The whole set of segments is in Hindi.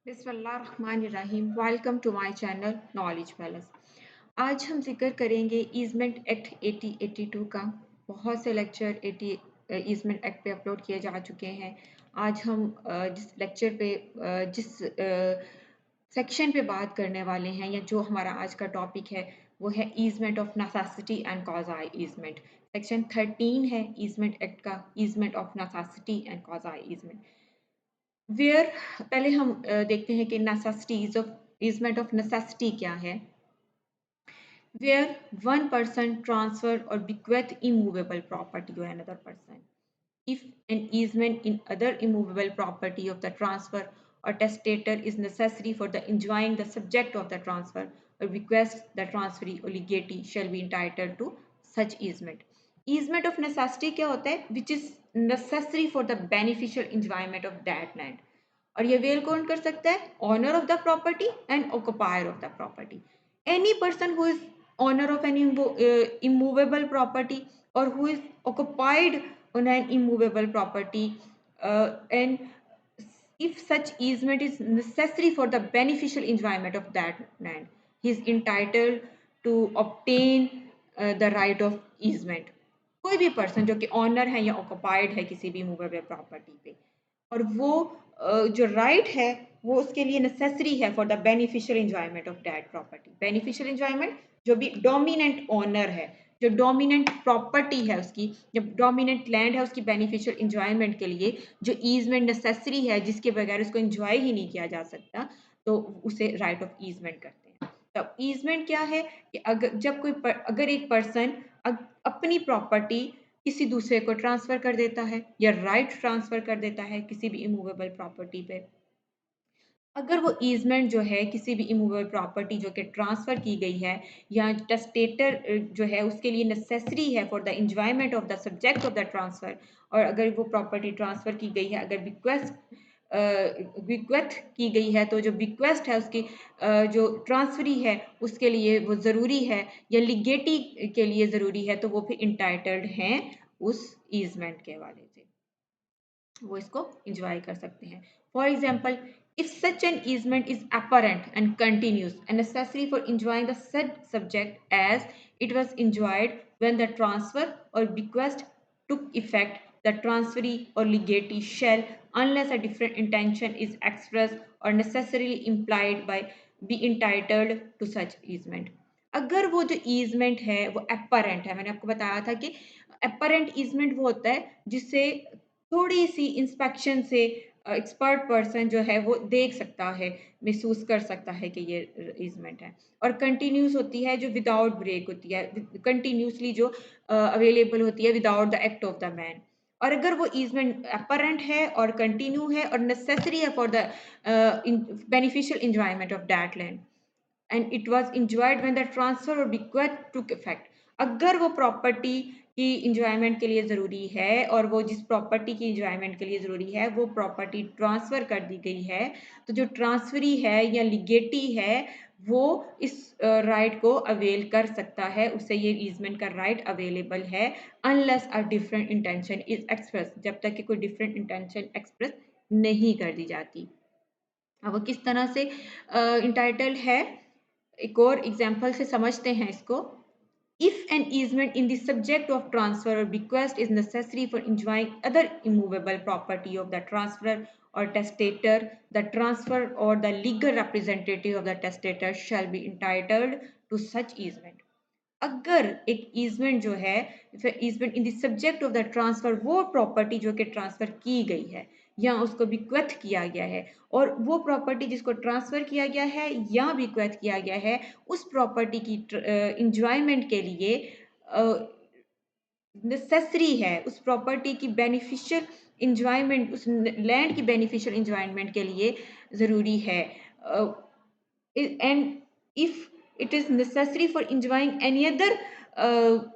बिस्मिल्लाहिर्रहमानिर्रहीम। Welcome to my channel knowledge palace. आज हम जिक्र करेंगे ईजमेंट एक्ट 8082 का। बहुत से लेक्चर ईजमेंट एक्ट पे अपलोड किए जा चुके हैं। आज हम जिस लेक्चर पे जिस सेक्शन पे बात करने वाले हैं या जो हमारा आज का टॉपिक है वो है easement of necessity and quasi easement. Section 13 है ईजमेंट एक्ट का, easement of necessity and quasi easement. Where पहले हम देखते हैं कि necessities of easement of necessity क्या है। वेयर वन पर्सन ट्रांसफर और bequeath immovable property to another person, if an easement in other immovable property of the transfer or testator is necessary for the enjoying the subject of the transfer or bequest, the transferee or legatee shall be entitled to such easement. Easement of necessity क्या होता है? Which is necessary for the beneficial enjoyment of that land. और ये वेल कौन कर सकता है? Owner of the property and occupier of the property. Any person who is owner of an immovable property or who is occupied on an immovable property, and if such easement is necessary for the beneficial enjoyment of that land, he is entitled to obtain the right of easement. कोई भी पर्सन जो कि ऑनर है या ऑक्युपाइड है किसी भी मूवेबल प्रॉपर्टी पे, और वो जो राइट है वो उसके लिए नेसेसरी है for the beneficial enjoyment of that property. Beneficial enjoyment जो भी डोमिनेंट ओनर है, जो डोमिनेंट प्रॉपर्टी है उसकी, जब डोमिनेंट लैंड है उसकी बेनिफिशियल एंजॉयमेंट के लिए जो ईजमेंट नेसेसरी है, जिसके बगैर उसको एंजॉय ही नहीं किया जा सकता, तो उसे राइट ऑफ ईजमेंट कहते हैं। तब ईजमेंट क्या है कि अगर एक पर्सन अपनी प्रॉपर्टी किसी दूसरे को ट्रांसफर कर देता है या राइट ट्रांसफर कर देता है किसी भी इमूवेबल प्रॉपर्टी पे, अगर वो ईजमेंट जो है किसी भी इमूवेबल प्रॉपर्टी जो कि ट्रांसफर की गई है या टेस्टेटर जो है उसके लिए नेसेसरी है for the enjoyment of the subject of the transfer, और अगर वो प्रॉपर्टी ट्रांसफर की गई है, अगर बिक्वेस्ट की गई है, तो जो बिक्वेस्ट है उसकी जो ट्रांसफरी है उसके लिए वो ज़रूरी है या लिगेटी के लिए ज़रूरी है, तो वो फिर इंटाइटल्ड हैं उस ईजमेंट के हवाले से, वो इसको इंजॉय कर सकते हैं। For example, if such an easement is apparent and continuous and necessary for enjoying the said subject as it was enjoyed when the transfer or bequest took effect, the transferee or legatee shall, unless a different intention is expressed or necessarily implied by, be entitled to such easement. अगर वो जो ईजमेंट है वो एपरेंट है, मैंने आपको बताया था कि एपरेंट ईजमेंट वो होता है जिससे थोड़ी सी इंस्पेक्शन से एक्सपर्ट पर्सन जो है वो देख सकता है, महसूस कर सकता है कि ये ईजमेंट है, और कंटिन्यूस होती है जो विदाउट ब्रेक होती है, कंटिन्यूसली जो अवेलेबल होती है without the act of the man. और अगर वो ईजमेंट अपरेंट है और कंटिन्यू है और नेसेसरी है for the beneficial enjoyment of that land and it was enjoyed when the transfer और बिक्वेथ टुक इफेक्ट, अगर वो प्रॉपर्टी की इंजॉयमेंट के लिए ज़रूरी है और वो जिस प्रॉपर्टी की इंजॉयमेंट के लिए ज़रूरी है वो प्रॉपर्टी ट्रांसफ़र कर दी गई है, तो जो ट्रांसफरी है या लिगेटी है वो इस राइट को अवेल कर सकता है, उसे ये ईजमेंट का राइट अवेलेबल है, unless a different intention is express, जब तक कि कोई डिफरेंट इंटेंशन एक्सप्रेस नहीं कर दी जाती। अब वो किस तरह से इंटाइटल्ड है, एक और एग्जाम्पल से समझते हैं इसको। If an easement in the subject of transfer or bequest is necessary for enjoying other immovable property of the transferor or testator, the transfer or the legal representative of the testator shall be entitled to such easement. अगर एक ईजमेंट जो है, easement in the subject of the transfer, वो प्रॉपर्टी जो कि ट्रांसफर की गई है या उसको बिक्वेथ किया गया है, और वो प्रॉपर्टी जिसको ट्रांसफर किया गया है या बिक्वेथ किया गया है उस प्रॉपर्टी की इंजॉयमेंट के लिए नेसेसरी है, उस प्रॉपर्टी की बेनिफिशियल इंजॉयमेंट, उस लैंड की बेनिफिशियल इंजॉयमेंट के लिए ज़रूरी है, and if it is necessary for enjoying any other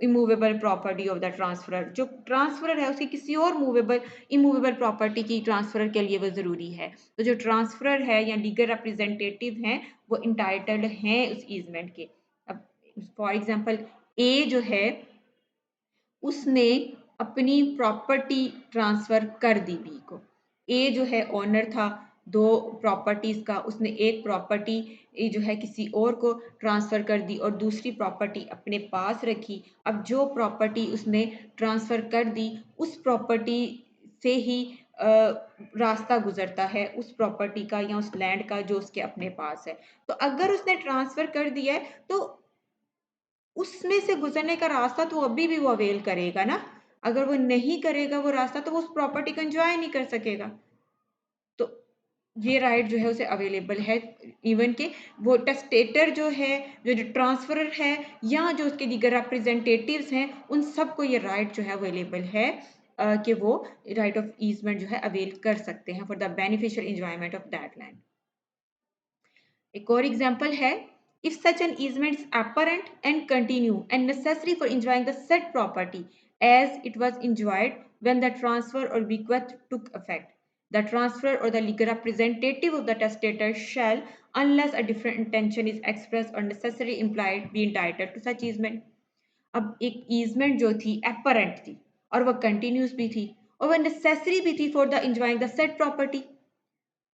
immovable property of the transferor, जो ट्रांसफरर है उसकी किसी और मूवेबल इमूवेबल प्रॉपर्टी की ट्रांसफरर के लिए वो ज़रूरी है, तो जो ट्रांसफरर है या लीगल रिप्रेजेंटेटिव हैं वो इंटाइटल्ड हैं उस ईजमेंट के। अब फॉर एग्जांपल, ए जो है उसने अपनी प्रॉपर्टी ट्रांसफर कर दी बी को। ए जो है ओनर था, दो प्रॉपर्टीज का, उसने एक प्रॉपर्टी जो है किसी और को ट्रांसफर कर दी और दूसरी प्रॉपर्टी अपने पास रखी। अब जो प्रॉपर्टी उसने ट्रांसफर कर दी उस प्रॉपर्टी से ही रास्ता गुजरता है उस प्रॉपर्टी का या उस लैंड का जो उसके अपने पास है। तो अगर उसने ट्रांसफर कर दिया है तो उसमें से गुजरने का रास्ता तो अभी भी वो अवेल करेगा ना। अगर वो नहीं करेगा वो रास्ता तो वो उस प्रॉपर्टी को एंजॉय नहीं कर सकेगा। तो ये राइट जो है उसे अवेलेबल है। इवन के वो टेस्टेटर जो है, जो ट्रांसफरर है या जो उसके दीगर रिप्रेजेंटेटिव्स हैं, उन सबको ये राइट जो है अवेलेबल है कि वो राइट ऑफ ईजमेंट जो है अवेल कर सकते हैं for the beneficial enjoyment of that land. एक और एग्जाम्पल है, if such an easement is apparent and continue and necessary for enjoying the said property as it was enjoyed when the transfer or bequest took effect, the transferor or the legal representative of the testator shall, unless a different intention is expressed or necessary implied, be entitled to such easement। अब एक ईजमेंट जो थी apparent थी और वह कंटिन्यूस भी थी और वह नेसेसरी भी थी for the enjoying the said property,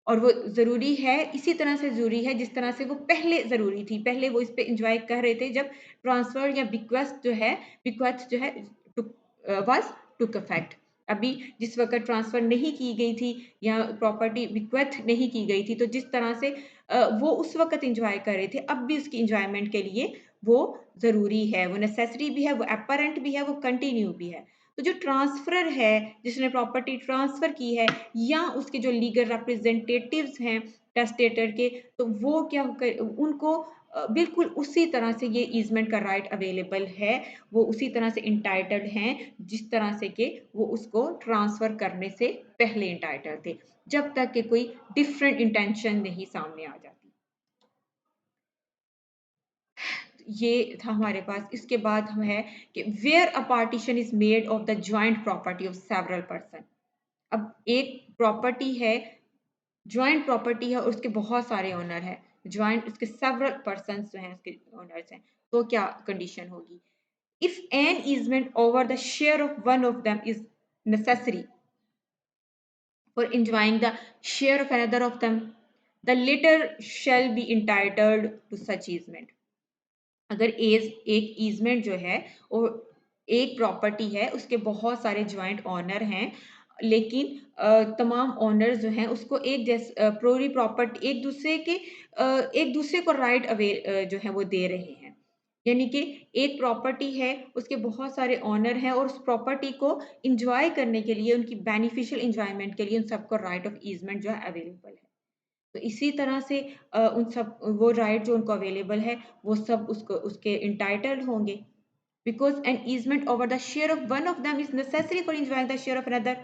और वो ज़रूरी है इसी तरह से ज़रूरी है जिस तरह से वो पहले ज़रूरी थी। पहले वो इस पे एंजॉय कर रहे थे जब ट्रांसफ़र या बिक्वेस्ट जो है टुक वाज़ टुक इफेक्ट। अभी जिस वक़्त ट्रांसफ़र नहीं की गई थी या प्रॉपर्टी बिक्वेस्ट नहीं की गई थी, तो जिस तरह से वो उस वक़्त एंजॉय कर रहे थे, अब भी उसकी एंजॉयमेंट के लिए वो ज़रूरी है, वो नेसेसरी भी है, वो अपरेंट भी है, वो कंटिन्यू भी है। तो जो ट्रांसफरर है जिसने प्रॉपर्टी ट्रांसफर की है या उसके जो लीगल रिप्रेजेंटेटिव्स हैं टेस्टेटर के, तो वो क्या कर, उनको बिल्कुल उसी तरह से ये ईजमेंट का राइट अवेलेबल है। वो उसी तरह से इंटाइटल्ड हैं जिस तरह से कि वो उसको ट्रांसफर करने से पहले इंटाइटल्ड थे, जब तक कि कोई डिफरेंट इंटेंशन नहीं सामने आ जाती। ये था हमारे पास। इसके बाद हम है कि where a partition is made of the joint property of several person. अब एक प्रॉपर्टी है, ज्वाइंट प्रॉपर्टी है और उसके बहुत सारे ओनर है, ज्वाइंट उसके सेवरल पर्सन जो हैं उसके ओनर्स हैं, तो क्या कंडीशन होगी? If an easement over the share of one of them is necessary for enjoying the share of another of them, the latter shall be entitled to such easement। अगर एक ईजमेंट जो है वो एक प्रॉपर्टी है, उसके बहुत सारे ज्वाइंट ऑनर हैं, लेकिन तमाम ऑनर्स जो हैं उसको एक जैसे प्रोरी प्रॉपर्टी एक दूसरे को राइट अवे जो है वो दे रहे हैं। यानी कि एक प्रॉपर्टी है, उसके बहुत सारे ऑनर हैं और उस प्रॉपर्टी को इंजॉय करने के लिए, उनकी बेनिफिशियल इंजॉयमेंट के लिए उन सबको राइट ऑफ ईजमेंट जो है अवेलेबल है। तो इसी तरह से उन सब वो राइट जो उनको अवेलेबल है वो सब उसको उसके इंटाइटल्ड होंगे, because an easement over the share of one of them is necessary for enjoying the share of another.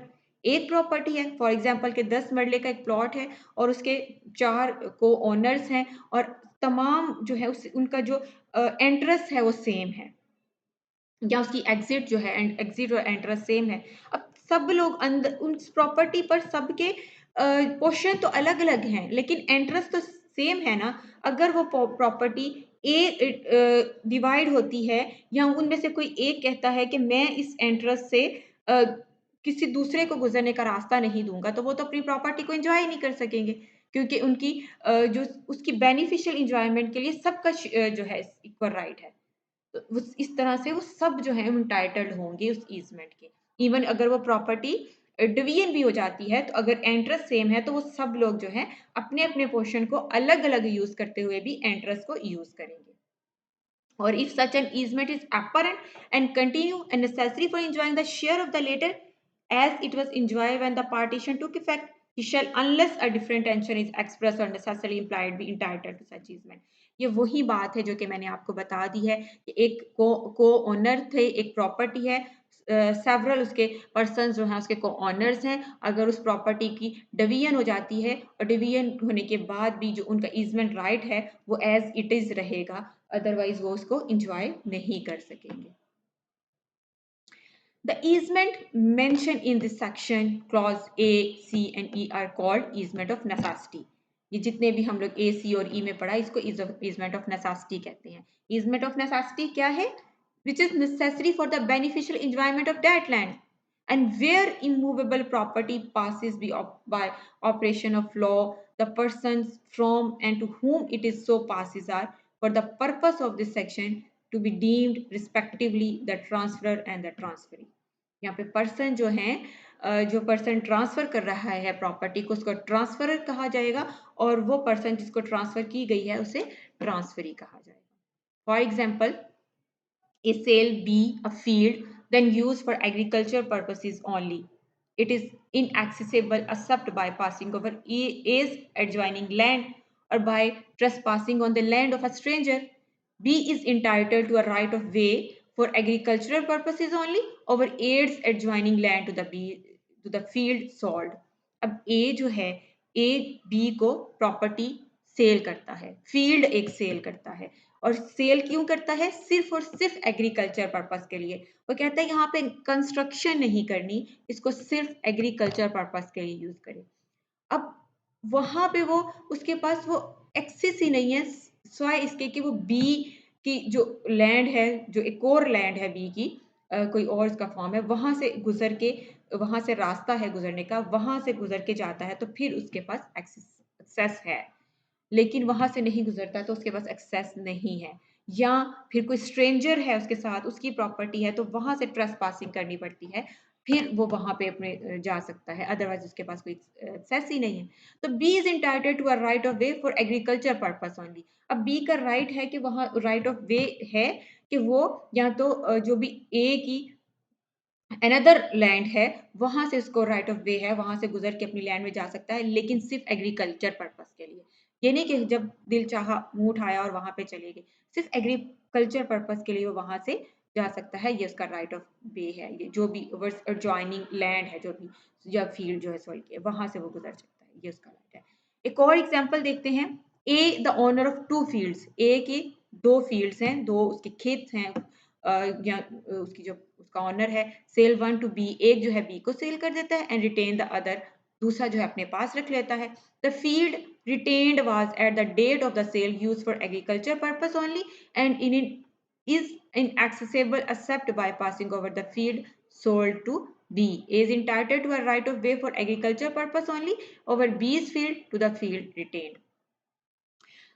एक प्रॉपर्टी है, फॉर एग्जांपल के 10 मरले का एक प्लॉट है और उसके 4 को ओनर्स हैं और तमाम जो है उनका जो इंटरेस्ट है वो सेम है, या उसकी एग्जिट जो है एंड एग्जिट और एंट्रेंस सेम है। अब सब लोग अंदर उस प्रॉपर्टी पर सबके पोर्शन तो अलग अलग हैं लेकिन एंट्रेंस तो सेम है ना। अगर वो प्रॉपर्टी डिवाइड होती है या उनमें से कोई एक कहता है कि मैं इस एंट्रेंस से किसी दूसरे को गुजरने का रास्ता नहीं दूंगा, तो वो तो अपनी प्रॉपर्टी को एंजॉय नहीं कर सकेंगे, क्योंकि उनकी जो उसकी बेनिफिशियल इंजॉयमेंट के लिए सबका जो है इक्वल राइट है। तो इस तरह से वो सब जो है टाइटल्ड होंगे उस ईजमेंट के। इवन अगर वो प्रॉपर्टी डिवीजन भी हो जाती है, तो अगर इंटरेस्ट सेम है तो वो सब लोग जो है अपने अपने पोर्शन को अलग अलग यूज करते हुए भी इंटरेस्ट को यूज करेंगे। और if such an easement is apparent and continue and necessary for enjoying the share of the latter as it was enjoyed when the partition took effect, he shall, unless a different intention is expressed or necessarily implied, be entitled to such easement। ये वही बात है जो कि मैंने आपको बता दी है कि एक को ओनर थे, एक प्रॉपर्टी है, सेवरल उसके पर्सन जो हैं उसके को ऑनर्स हैं। अगर उस प्रॉपर्टी की डिवीजन हो जाती है और डिवीजन होने के बाद भी जो उनका ईजमेंट राइट है वो एज इट इज रहेगा, अदरवाइज वो उसको इंजॉय नहीं कर सकेंगे। The easement mentioned in this section, clause A, C and E are called easement of necessity। ये जितने भी हम लोग A, C और E में पढ़ा इसको easement of necessity कहते हैं। easement of necessity क्या है? Which is necessary for the beneficial enjoyment of that land। And where immovable property passes by operation of law, the persons from and to whom it is so passes are, for the purpose of this section, to be deemed respectively the transferor and the transferee. यहाँ पे पर्सन जो है, जो पर्सन ट्रांसफर कर रहा है प्रॉपर्टी को, उसको ट्रांसफरर कहा जाएगा, और वो पर्सन जिसको ट्रांसफर की गई है उसे ट्रांसफरी कहा जाएगा. For example, a sale be a field then used for agriculture purposes only. It is inaccessible except by passing over A's adjoining land or by trespassing on the land of a stranger. B is entitled to a right of way for agricultural purposes only over A's adjoining land to the field sold. अब A जो है, A B को प्रॉपर्टी सेल करता है, फील्ड एक सेल करता है, और सेल क्यों करता है? सिर्फ और सिर्फ एग्रीकल्चर पर्पस के लिए. वो कहता है यहाँ पे कंस्ट्रक्शन नहीं करनी, इसको सिर्फ एग्रीकल्चर पर्पस के लिए यूज करें. अब वहां पे वो, उसके पास वो एक्सेस ही नहीं है, स्वाय इसके कि वो बी की जो लैंड है, जो एक और लैंड है बी की, कोई और इसका फॉर्म है, वहां से गुजर के, वहां से रास्ता है गुजरने का, वहां से गुजर के जाता है तो फिर उसके पास एक्सेस है. लेकिन वहां से नहीं गुजरता तो उसके पास एक्सेस नहीं है. या फिर कोई स्ट्रेंजर है उसके साथ, उसकी प्रॉपर्टी है, तो वहां से ट्रेस पासिंग करनी पड़ती है, फिर वो वहां पे अपने जा सकता है, अदरवाइज उसके पास कोई एक्सेस ही नहीं है. तो B is entitled to a right of way for agriculture purpose only. अब बी का राइट है कि वहां राइट ऑफ वे है कि वो या तो जो भी ए की अनदर लैंड है, वहां से उसको राइट ऑफ वे है, वहां से गुजर के अपनी लैंड में जा सकता है, लेकिन सिर्फ एग्रीकल्चर पर्पस के लिए. ये नहीं कि जब दिल चाहा मुंह उठाया और वहां पे चले गए, सिर्फ एग्रीकल्चर पर्पस के लिए वो वहां से जा सकता है. ये उसका राइट ऑफ वे है. ये जो भी ज्वाइनिंग लैंड है, जो भी या फील्ड जो है सॉइल के, वहां से वो गुजर सकता है, ये उसका राइट है. एक और एग्जाम्पल देखते हैं. A the owner of two fields. A की दो फील्ड्स हैं, दो उसके खेत हैं, या उसकी जो उसका ऑनर है, सेल वन टू बी. एक जो है बी को सेल कर देता है एंड रिटेन द अदर. दूसरा जो है अपने पास रख लेता है. The field retained was at the date of the sale used for agriculture purpose only and is inaccessible except by passing over the field sold to B. A is entitled to a right of way for agriculture purpose only over B's field to the field retained.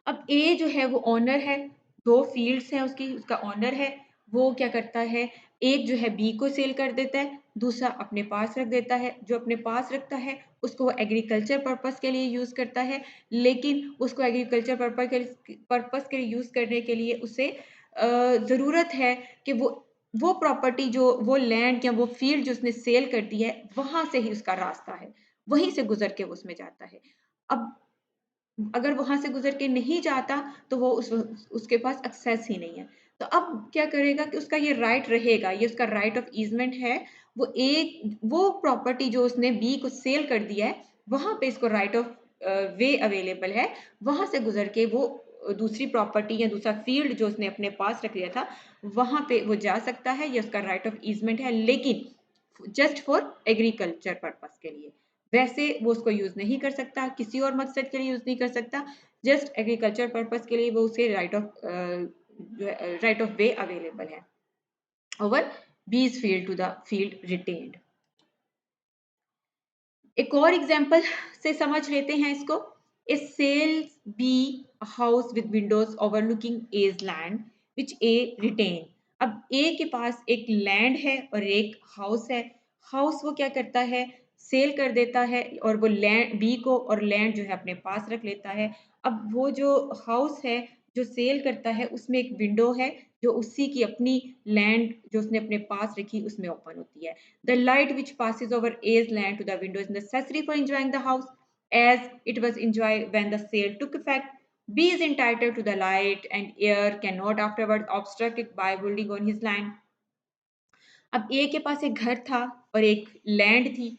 अब ए जो है वो ऑनर है, दो फील्ड्स हैं उसकी, उसका ऑनर है. वो क्या करता है, एक जो है बी को सेल कर देता है, दूसरा अपने पास रख देता है. जो अपने पास रखता है उसको वो एग्रीकल्चर पर्पस के लिए यूज करता है, लेकिन उसको एग्रीकल्चर पर्पस के लिए यूज करने के लिए उसे जरूरत है कि वो प्रॉपर्टी, जो वो लैंड या वो फील्ड जो उसने सेल कर दी है, वहां से ही उसका रास्ता है, वहीं से गुजर के वो उसमें जाता है. अब अगर वहां से गुजर के नहीं जाता तो वो उसके पास एक्सेस ही नहीं है. तो अब क्या करेगा कि उसका ये राइट रहेगा, ये उसका राइट ऑफ ईजमेंट है. वो प्रॉपर्टी जो उसने बी को सेल कर दिया है, वहां पे इसको राइट ऑफ वे अवेलेबल है, वहां से गुजर के वो दूसरी प्रॉपर्टी या दूसरा फील्ड जो उसने अपने पास रख लिया था, वहां पे वो जा सकता है. ये उसका राइट ऑफ ईजमेंट है, लेकिन जस्ट फॉर एग्रीकल्चर पर्पस के लिए. वैसे वो उसको यूज नहीं कर सकता, किसी और मकसद के लिए यूज नहीं कर सकता, जस्ट एग्रीकल्चर पर्पस के लिए वो उसे राइट ऑफ वे अवेलेबल है over B's field to the field retained. एक और एग्जाम्पल से समझ लेते हैं इसको. A sells B house with windows overlooking A's land which A retain. अब ए के पास एक लैंड है और एक हाउस है. हाउस वो क्या करता है, सेल कर देता है, और वो लैंड बी को और लैंड जो है अपने पास रख लेता है. अब वो जो हाउस है जो सेल करता है, उसमें एक विंडो है जो उसी की अपनी लैंड जो उसने अपने पास रखी उसमें ओपन होती है. The light which passes over A's land to the window is necessary for enjoying the house as it was enjoyed when the sale took effect. B is entitled to the light and air cannot afterwards obstruct it by building on his land. अब ए के पास एक घर था और एक लैंड थी.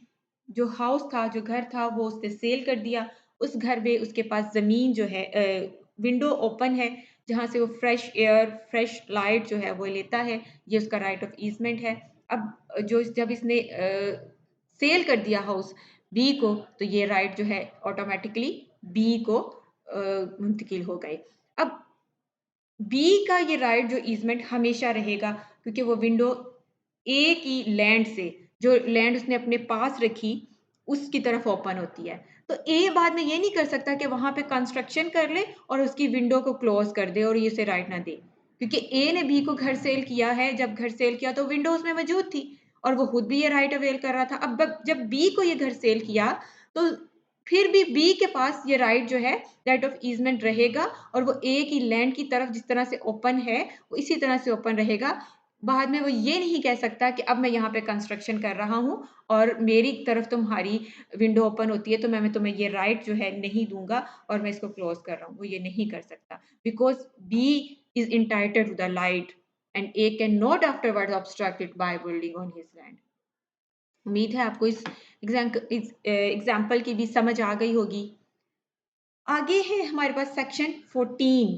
जो हाउस था, जो घर था, वो उसने सेल कर दिया. उस घर में उसके पास जमीन जो है, विंडो ओपन है, जहां से वो फ्रेश एयर, फ्रेश लाइट जो है वो लेता है. ये उसका राइट ऑफ ईजमेंट है. अब जो जब इसने सेल कर दिया हाउस बी को, तो ये राइट जो है ऑटोमेटिकली बी को मुंतकिल हो गए. अब बी का ये राइट जो ईजमेंट हमेशा रहेगा, क्योंकि वो विंडो ए की लैंड से जो लैंड उसने अपने पास रखी उसकी तरफ ओपन होती है। तो ए बाद में ये नहीं कर सकता कि वहां पे कंस्ट्रक्शन कर ले और उसकी विंडो को क्लोज कर दे और ये उसे राइट ना दे, क्योंकि ए ने बी को घर सेल किया है। जब घर सेल किया तो विंडो उसमें मौजूद थी और वो खुद भी ये राइट अवेल कर रहा था। अब जब बी को ये घर सेल किया तो फिर भी बी के पास ये राइट जो है राइट ऑफ ईजमेंट रहेगा और वो ए की लैंड की तरफ जिस तरह से ओपन है वो इसी तरह से ओपन रहेगा। बाद में वो ये नहीं कह सकता कि अब मैं यहाँ पे कंस्ट्रक्शन कर रहा हूँ और मेरी तरफ तुम्हारी विंडो ओपन होती है तो मैं तुम्हें ये राइट जो है नहीं दूंगा और मैं इसको क्लोज कर रहा हूँ। वो ये नहीं कर सकता, because B is entitled to the light and A can not afterward obstruct it by building on his land. उम्मीद है आपको इस एग्जाम्पल की भी समझ आ गई होगी। आगे है हमारे पास section 14,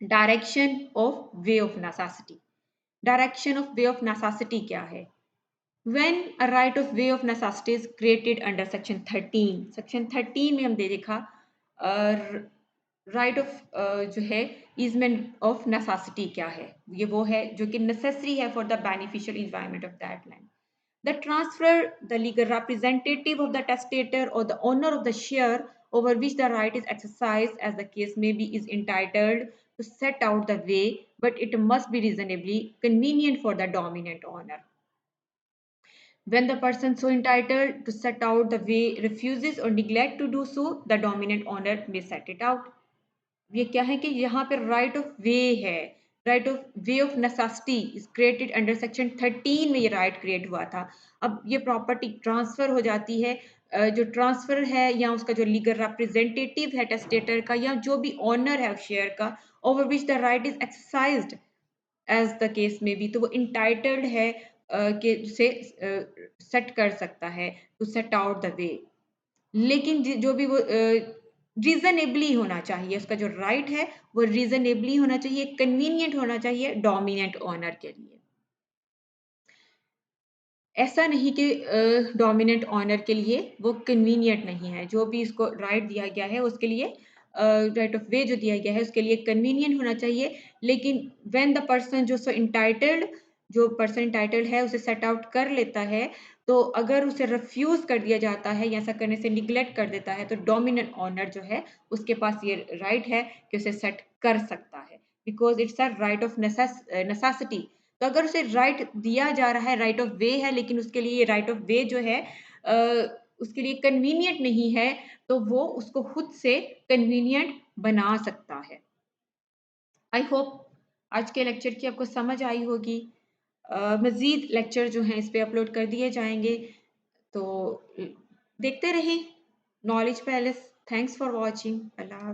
direction of way of necessity. Direction of way of necessity क्या है? When a right of way of necessity is created under section 13, section 13 में हमने देखा राइट ऑफ जो है ईजमेंट ऑफ नेसेसिटी क्या है। ये वो है जो कि नेसेसरी है for the beneficial environment of that land. The transfer, the legal representative of the testator or the owner of the share over which the right is exercised, as the case may be, is entitled to set out the way, but it must be reasonably convenient for the dominant owner. When the person so entitled to set out the way refuses or neglect to do so, the dominant owner may set it out. ये क्या है कि यहाँ पे राइट ऑफ वे है, right of way of necessity is created under section 13 में ये राइट क्रिएट हुआ था। अब ये प्रॉपर्टी ट्रांसफर हो जाती है, जो ट्रांसफर है या उसका जो लीगल रिप्रेजेंटेटिव है टेस्टेटर का या जो भी ऑनर है शेयर का, over which the right is exercised as the case में भी, तो वो इंटाइटल्ड है कि उसे सेट कर सकता है to set out the way. लेकिन जो भी वो रीजनेबली होना चाहिए, उसका जो राइट है वो रीजनेबली होना चाहिए, कन्वीनियंट होना चाहिए डोमिनेंट ओनर के लिए। ऐसा नहीं कि डोमिनेंट ऑनर के लिए वो कन्वीनियंट नहीं है। जो भी इसको राइट दिया गया है उसके लिए राइट ऑफ वे जो दिया गया है उसके लिए कन्वीनियंट होना चाहिए। लेकिन व्हेन द पर्सन जो सो इंटाइटल्ड, जो पर्सन इंटाइटल्ड है उसे सेट आउट कर लेता है, तो अगर उसे रिफ्यूज कर दिया जाता है या ऐसा करने से निग्लेक्ट कर देता है तो डोमिनेंट ऑनर जो है उसके पास ये राइट है कि उसे सेट कर सकता है, because it's a right of necessity. तो अगर उसे राइट दिया जा रहा है, राइट ऑफ वे है, लेकिन उसके लिए राइट ऑफ वे जो है उसके लिए कन्वीनियंट नहीं है, तो वो उसको खुद से कन्वीनियंट बना सकता है। आई होप आज के लेक्चर की आपको समझ आई होगी। मज़ीद लेक्चर जो हैं इस पे अपलोड कर दिए जाएंगे, तो देखते रहें knowledge palace. Thanks for watching. Allah.